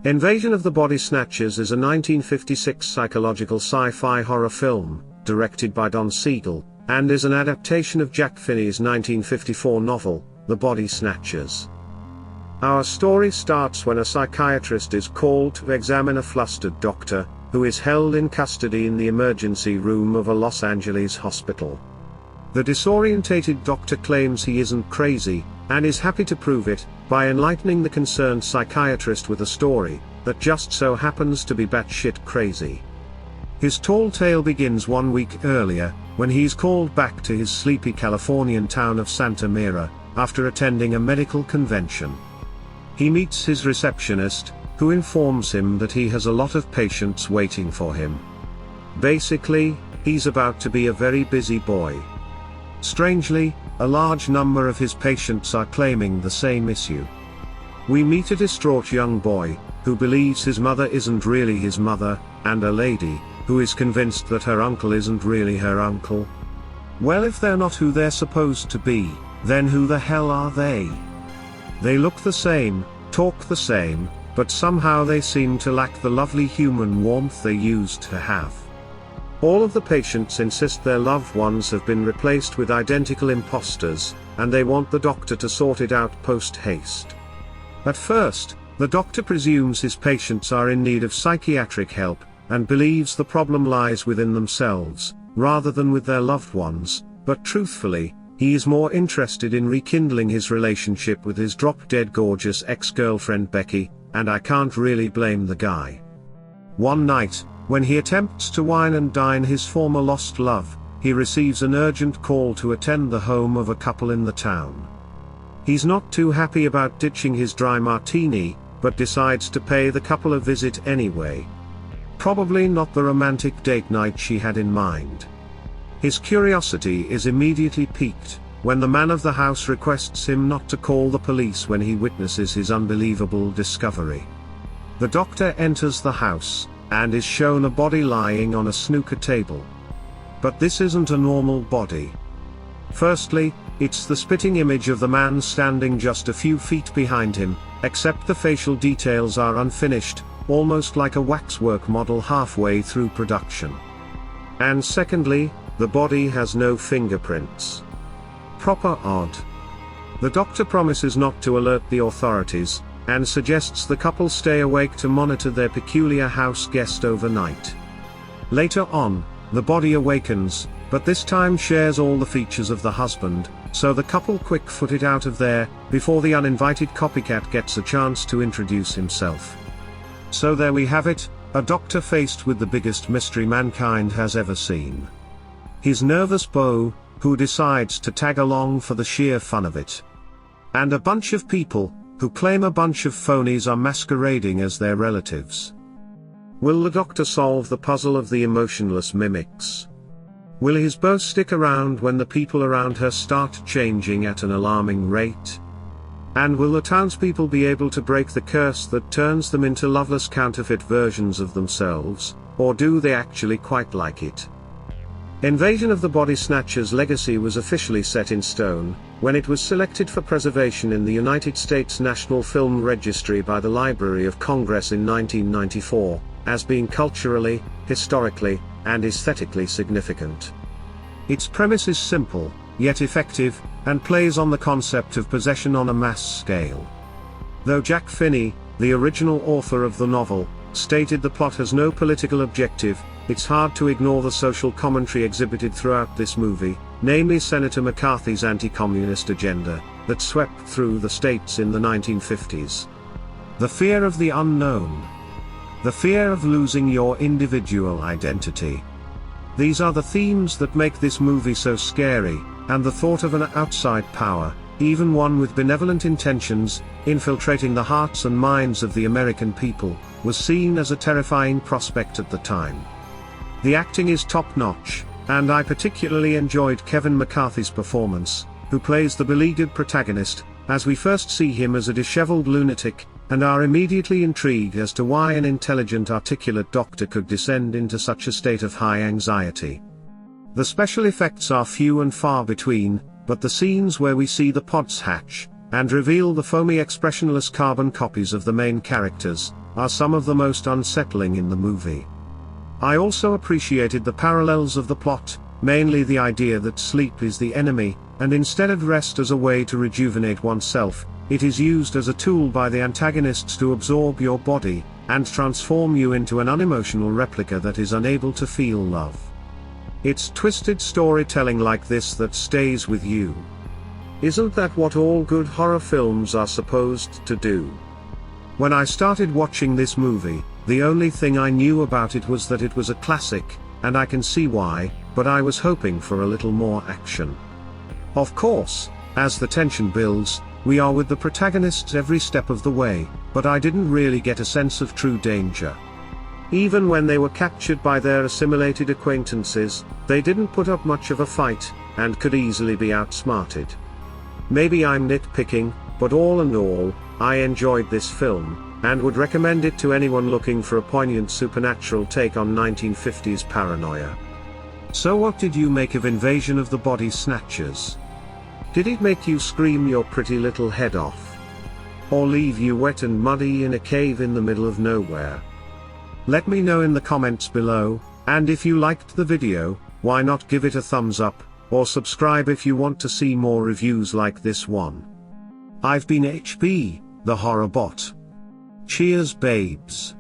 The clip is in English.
Invasion of the Body Snatchers is a 1956 psychological sci-fi horror film, directed by Don Siegel, and is an adaptation of Jack Finney's 1954 novel, The Body Snatchers. Our story starts when a psychiatrist is called to examine a flustered doctor, who is held in custody in the emergency room of a Los Angeles hospital. The disorientated doctor claims he isn't crazy, and is happy to prove it, by enlightening the concerned psychiatrist with a story that just so happens to be batshit crazy. His tall tale begins 1 week earlier, when he's called back to his sleepy Californian town of Santa Mira, after attending a medical convention. He meets his receptionist, who informs him that he has a lot of patients waiting for him. Basically, he's about to be a very busy boy. Strangely, a large number of his patients are claiming the same issue. We meet a distraught young boy, who believes his mother isn't really his mother, and a lady, who is convinced that her uncle isn't really her uncle. Well, if they're not who they're supposed to be, then who the hell are they? They look the same, talk the same, but somehow they seem to lack the lovely human warmth they used to have. All of the patients insist their loved ones have been replaced with identical imposters, and they want the doctor to sort it out post-haste. At first, the doctor presumes his patients are in need of psychiatric help, and believes the problem lies within themselves, rather than with their loved ones, but truthfully, he is more interested in rekindling his relationship with his drop-dead gorgeous ex-girlfriend Becky, and I can't really blame the guy. One night, when he attempts to wine and dine his former lost love, he receives an urgent call to attend the home of a couple in the town. He's not too happy about ditching his dry martini, but decides to pay the couple a visit anyway. Probably not the romantic date night she had in mind. His curiosity is immediately piqued, when the man of the house requests him not to call the police when he witnesses his unbelievable discovery. The doctor enters the house, and is shown a body lying on a snooker table. But this isn't a normal body. Firstly, it's the spitting image of the man standing just a few feet behind him, except the facial details are unfinished, almost like a waxwork model halfway through production. And secondly, the body has no fingerprints. Proper odd. The doctor promises not to alert the authorities, and suggests the couple stay awake to monitor their peculiar house guest overnight. Later on, the body awakens, but this time shares all the features of the husband, so the couple quick-foot it out of there, before the uninvited copycat gets a chance to introduce himself. So there we have it, a doctor faced with the biggest mystery mankind has ever seen. His nervous beau, who decides to tag along for the sheer fun of it. And a bunch of people, who claim a bunch of phonies are masquerading as their relatives. Will the doctor solve the puzzle of the emotionless mimics? Will his beau stick around when the people around her start changing at an alarming rate? And will the townspeople be able to break the curse that turns them into loveless counterfeit versions of themselves, or do they actually quite like it? Invasion of the Body Snatchers' legacy was officially set in stone, when it was selected for preservation in the United States National Film Registry by the Library of Congress in 1994, as being culturally, historically, and aesthetically significant. Its premise is simple, yet effective, and plays on the concept of possession on a mass scale. Though Jack Finney, the original author of the novel, stated the plot has no political objective, it's hard to ignore the social commentary exhibited throughout this movie, namely Senator McCarthy's anti-communist agenda, that swept through the states in the 1950s. The fear of the unknown. The fear of losing your individual identity. These are the themes that make this movie so scary, and the thought of an outside power, even one with benevolent intentions, infiltrating the hearts and minds of the American people, was seen as a terrifying prospect at the time. The acting is top-notch, and I particularly enjoyed Kevin McCarthy's performance, who plays the beleaguered protagonist, as we first see him as a disheveled lunatic, and are immediately intrigued as to why an intelligent, articulate doctor could descend into such a state of high anxiety. The special effects are few and far between, but the scenes where we see the pods hatch, and reveal the foamy expressionless carbon copies of the main characters, are some of the most unsettling in the movie. I also appreciated the parallels of the plot, mainly the idea that sleep is the enemy, and instead of rest as a way to rejuvenate oneself, it is used as a tool by the antagonists to absorb your body, and transform you into an unemotional replica that is unable to feel love. It's twisted storytelling like this that stays with you. Isn't that what all good horror films are supposed to do? When I started watching this movie, the only thing I knew about it was that it was a classic, and I can see why, but I was hoping for a little more action. Of course, as the tension builds, we are with the protagonists every step of the way, but I didn't really get a sense of true danger. Even when they were captured by their assimilated acquaintances, they didn't put up much of a fight, and could easily be outsmarted. Maybe I'm nitpicking, but all in all, I enjoyed this film, and would recommend it to anyone looking for a poignant supernatural take on 1950s paranoia. So what did you make of Invasion of the Body Snatchers? Did it make you scream your pretty little head off? Or leave you wet and muddy in a cave in the middle of nowhere? Let me know in the comments below, and if you liked the video, why not give it a thumbs up, or subscribe if you want to see more reviews like this one. I've been HB, the Horror Bot. Cheers babes.